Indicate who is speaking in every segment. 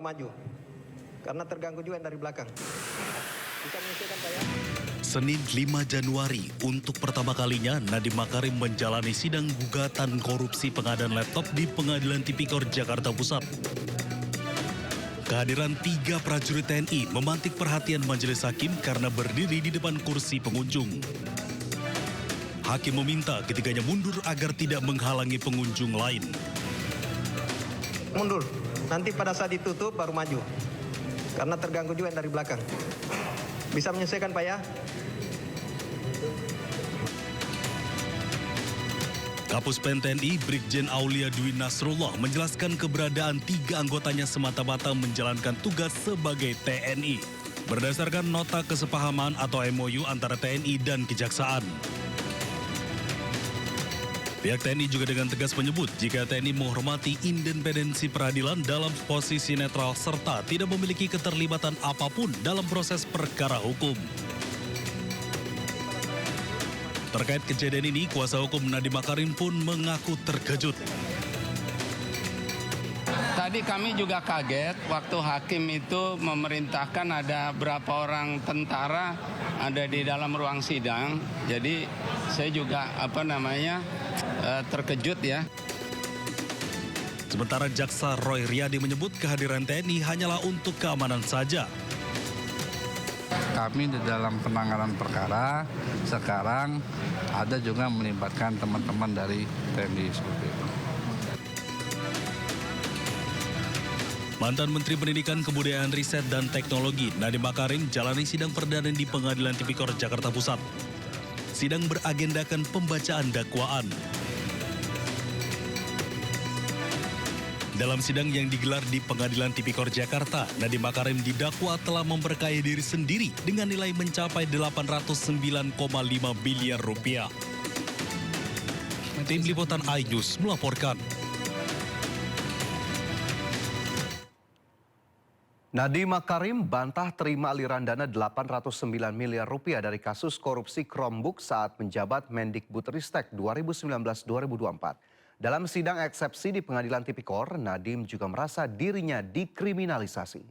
Speaker 1: baru maju. Karena terganggu juga yang dari belakang. Bisa menyesuaikan Pak ya?
Speaker 2: Senin 5 Januari, untuk pertama kalinya Nadiem Makarim menjalani sidang gugatan korupsi pengadaan laptop di Pengadilan Tipikor Jakarta Pusat. Kehadiran 3 prajurit TNI memantik perhatian majelis hakim karena berdiri di depan kursi pengunjung. Hakim meminta ketiganya mundur agar tidak menghalangi pengunjung lain.
Speaker 1: Mundur. Nanti pada saat ditutup baru maju. Karena terganggu juga yang dari belakang. Bisa menyesuaikan Pak ya?
Speaker 2: Kapus Pen TNI Brigjen Aulia Dwi Nasrullah menjelaskan keberadaan 3 anggotanya semata-mata menjalankan tugas sebagai TNI. Berdasarkan nota kesepahaman atau MOU antara TNI dan Kejaksaan. Pihak TNI juga dengan tegas menyebut jika TNI menghormati independensi peradilan dalam posisi netral serta tidak memiliki keterlibatan apapun dalam proses perkara hukum. Terkait kejadian ini, kuasa hukum Nadiem Makarim pun mengaku terkejut.
Speaker 3: Tadi kami juga kaget waktu hakim itu memerintahkan ada berapa orang tentara ada di dalam ruang sidang. Jadi saya juga terkejut ya.
Speaker 2: Sementara Jaksa Roy Riyadi menyebut kehadiran TNI hanyalah untuk keamanan saja.
Speaker 4: Kami di dalam penanganan perkara sekarang ada juga melibatkan teman-teman dari TNI seperti itu.
Speaker 2: Mantan Menteri Pendidikan, Kebudayaan, Riset, dan Teknologi Nadiem Makarim jalani sidang perdana di Pengadilan Tipikor Jakarta Pusat. Sidang beragendakan pembacaan dakwaan. Dalam sidang yang digelar di Pengadilan Tipikor Jakarta, Nadiem Makarim didakwa telah memperkaya diri sendiri dengan nilai mencapai 809,5 miliar rupiah. Tim Liputan iNews melaporkan.
Speaker 5: Nadiem Makarim bantah terima aliran dana 809 miliar rupiah dari kasus korupsi Chromebook saat menjabat Mendikbudristek 2019-2024. Dalam sidang eksepsi di Pengadilan Tipikor, Nadiem juga merasa dirinya dikriminalisasi.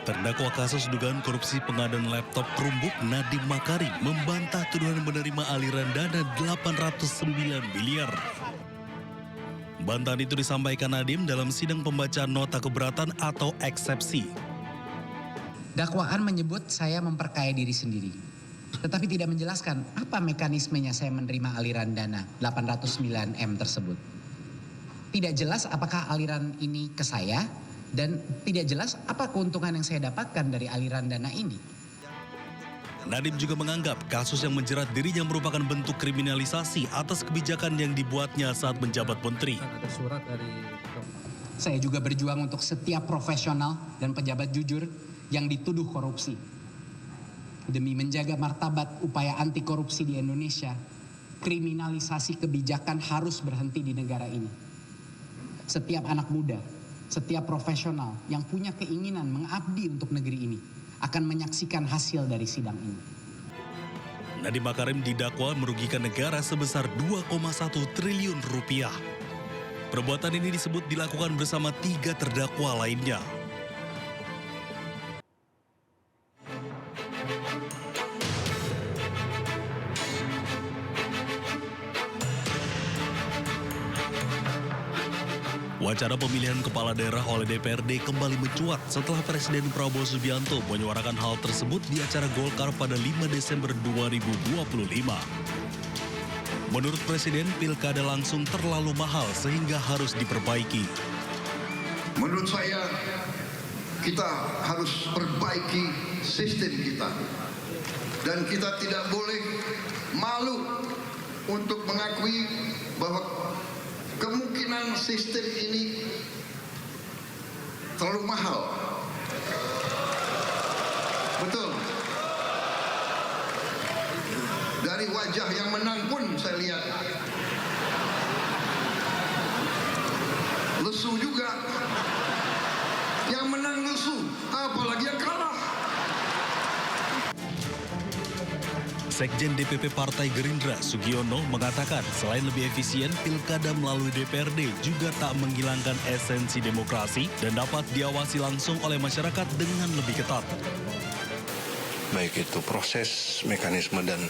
Speaker 2: Terdakwa kasus dugaan korupsi pengadaan laptop Chromebook Nadiem Makarim membantah tuduhan menerima aliran dana 809 miliar. Bantahan itu disampaikan Nadiem dalam sidang pembacaan nota keberatan atau eksepsi.
Speaker 6: Dakwaan menyebut saya memperkaya diri sendiri, tetapi tidak menjelaskan apa mekanismenya saya menerima aliran dana 809M tersebut. Tidak jelas apakah aliran ini ke saya dan tidak jelas apa keuntungan yang saya dapatkan dari aliran dana ini.
Speaker 2: Nadiem juga menganggap kasus yang menjerat dirinya merupakan bentuk kriminalisasi atas kebijakan yang dibuatnya saat menjabat menteri.
Speaker 6: Saya juga berjuang untuk setiap profesional dan pejabat jujur yang dituduh korupsi. Demi menjaga martabat upaya anti korupsi di Indonesia, kriminalisasi kebijakan harus berhenti di negara ini. Setiap anak muda, setiap profesional yang punya keinginan mengabdi untuk negeri ini akan menyaksikan hasil dari sidang ini.
Speaker 2: Nadiem Makarim didakwa merugikan negara sebesar 2,1 triliun rupiah. Perbuatan ini disebut dilakukan bersama 3 terdakwa lainnya. Wacana pemilihan kepala daerah oleh DPRD kembali mencuat setelah Presiden Prabowo Subianto menyuarakan hal tersebut di acara Golkar pada 5 Desember 2025. Menurut Presiden, pilkada langsung terlalu mahal sehingga harus diperbaiki.
Speaker 7: Menurut saya, kita harus perbaiki sistem kita. Dan kita tidak boleh malu untuk mengakui bahwa kemungkinan sistem ini terlalu mahal. Betul. Dari wajah yang menang pun saya lihat lesu juga. Yang menang lesu, apalagi yang kalah.
Speaker 2: Sekjen DPP Partai Gerindra Sugiono mengatakan selain lebih efisien, pilkada melalui DPRD juga tak menghilangkan esensi demokrasi dan dapat diawasi langsung oleh masyarakat dengan lebih ketat.
Speaker 8: Baik itu proses, mekanisme, dan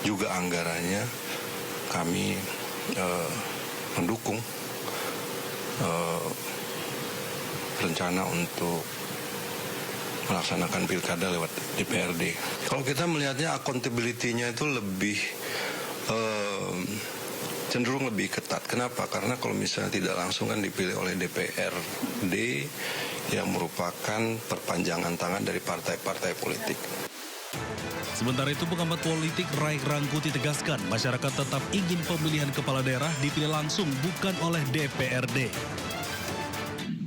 Speaker 8: juga anggarannya, kami mendukung rencana untuk melaksanakan pilkada lewat DPRD. Kalau kita melihatnya accountability-nya itu lebih cenderung lebih ketat. Kenapa? Karena kalau misalnya tidak langsung kan dipilih oleh DPRD yang merupakan perpanjangan tangan dari partai-partai politik.
Speaker 2: Sementara itu pengamat politik Rai Rangkuti tegaskan masyarakat tetap ingin pemilihan kepala daerah dipilih langsung bukan oleh DPRD.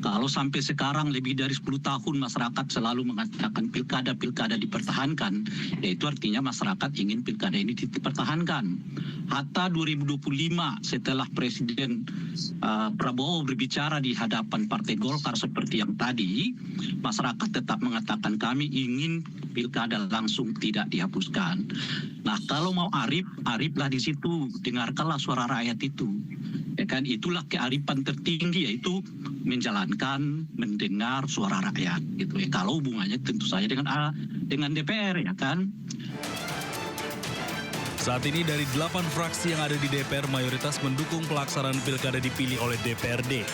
Speaker 9: Kalau sampai sekarang lebih dari 10 tahun masyarakat selalu mengatakan pilkada dipertahankan, ya itu artinya masyarakat ingin pilkada ini dipertahankan. Hatta 2025 setelah Presiden Prabowo berbicara di hadapan Partai Golkar seperti yang tadi, masyarakat tetap mengatakan kami ingin pilkada langsung tidak dihapuskan. Nah kalau mau ariflah di situ, dengarkanlah suara rakyat itu. Ya kan, itulah kearifan tertinggi, yaitu mendengar suara rakyat gitu ya. Kalau hubungannya tentu saja dengan DPR, ya kan.
Speaker 2: Saat ini dari 8 fraksi yang ada di DPR mayoritas mendukung pelaksanaan pilkada dipilih oleh DPRD.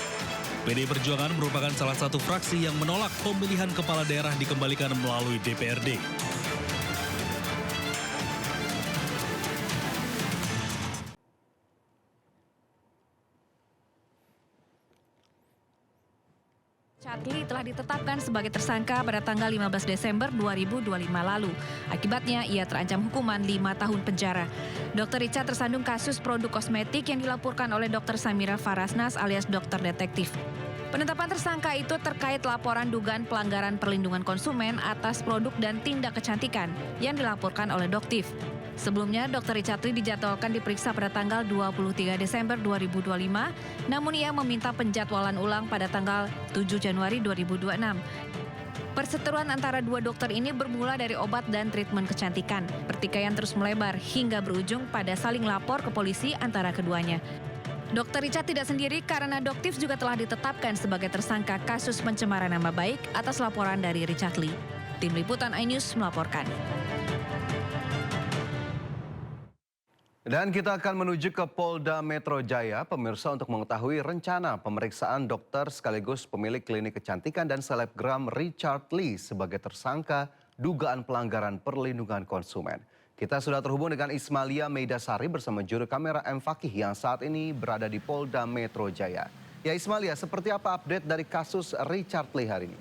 Speaker 2: PDI Perjuangan merupakan salah satu fraksi yang menolak pemilihan kepala daerah dikembalikan melalui DPRD.
Speaker 10: Richard telah ditetapkan sebagai tersangka pada tanggal 15 Desember 2025 lalu. Akibatnya, ia terancam hukuman 5 tahun penjara. Dr. Richard tersandung kasus produk kosmetik yang dilaporkan oleh Dr. Samira Farasnas alias Dokter Detektif. Penetapan tersangka itu terkait laporan dugaan pelanggaran perlindungan konsumen atas produk dan tindak kecantikan yang dilaporkan oleh Doktif. Sebelumnya, Dr. Richard dijadwalkan diperiksa pada tanggal 23 Desember 2025, namun ia meminta penjadwalan ulang pada tanggal 7 Januari 2026. Perseteruan antara dua dokter ini bermula dari obat dan treatmen kecantikan. Pertikaian terus melebar hingga berujung pada saling lapor ke polisi antara keduanya. Dr. Richard tidak sendiri karena Doktif juga telah ditetapkan sebagai tersangka kasus pencemaran nama baik atas laporan dari Richard Lee. Tim Liputan iNews melaporkan.
Speaker 5: Dan kita akan menuju ke Polda Metro Jaya, pemirsa, untuk mengetahui rencana pemeriksaan dokter sekaligus pemilik klinik kecantikan dan selebgram Richard Lee sebagai tersangka dugaan pelanggaran perlindungan konsumen. Kita sudah terhubung dengan Ismalia Meidasari bersama juru kamera M. Fakih yang saat ini berada di Polda Metro Jaya. Ya Ismalia, seperti apa update dari kasus Richard Lee hari ini?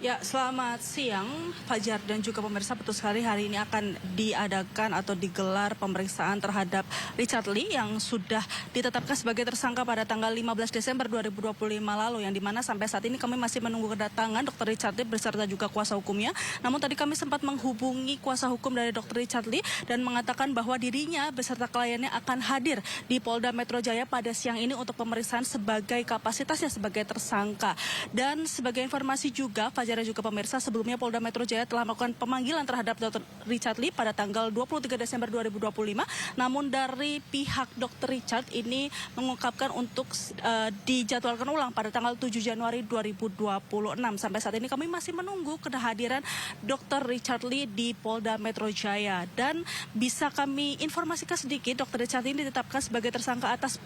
Speaker 11: Ya, selamat siang Fajar dan juga pemirsa. Betul sekali, hari ini akan diadakan atau digelar pemeriksaan terhadap Richard Lee yang sudah ditetapkan sebagai tersangka pada tanggal 15 Desember 2025 lalu, yang dimana sampai saat ini kami masih menunggu kedatangan Dr. Richard Lee beserta juga kuasa hukumnya. Namun tadi kami sempat menghubungi kuasa hukum dari Dr. Richard Lee dan mengatakan bahwa dirinya beserta kliennya akan hadir di Polda Metro Jaya pada siang ini untuk pemeriksaan sebagai kapasitasnya sebagai tersangka. Dan sebagai informasi juga Fajar dan juga pemirsa, sebelumnya Polda Metro Jaya telah melakukan pemanggilan terhadap Dr. Richard Lee pada tanggal 23 Desember 2025. Namun dari pihak Dr. Richard ini mengungkapkan untuk dijadwalkan ulang pada tanggal 7 Januari 2026. Sampai saat ini kami masih menunggu kehadiran Dr. Richard Lee di Polda Metro Jaya. Dan bisa kami informasikan sedikit, Dr. Richard Lee ditetapkan sebagai tersangka atas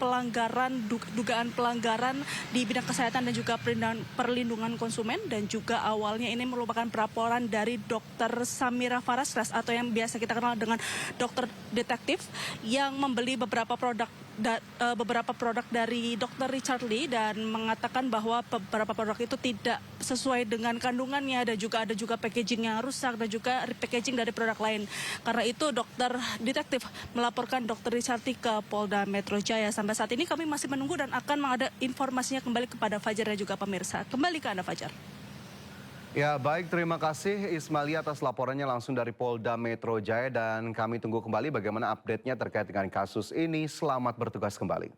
Speaker 11: dugaan pelanggaran di bidang kesehatan dan juga perlindungan konsumen, dan juga awalnya ini merupakan pelaporan dari Dr. Samira Farasnas atau yang biasa kita kenal dengan Dokter Detektif yang membeli beberapa produk dari Dr. Richard Lee dan mengatakan bahwa beberapa produk itu tidak sesuai dengan kandungannya, dan juga ada packaging yang rusak dan juga packaging dari produk lain. Karena itu Dokter Detektif melaporkan Dr. Richard Lee ke Polda Metro Jaya. Sampai saat ini kami masih menunggu dan akan mengada informasinya kembali kepada Fajar dan juga pemirsa. Kembali ke Anda, Fajar.
Speaker 5: Ya baik, terima kasih Ismalia atas laporannya langsung dari Polda Metro Jaya, dan kami tunggu kembali bagaimana update-nya terkait dengan kasus ini. Selamat bertugas kembali.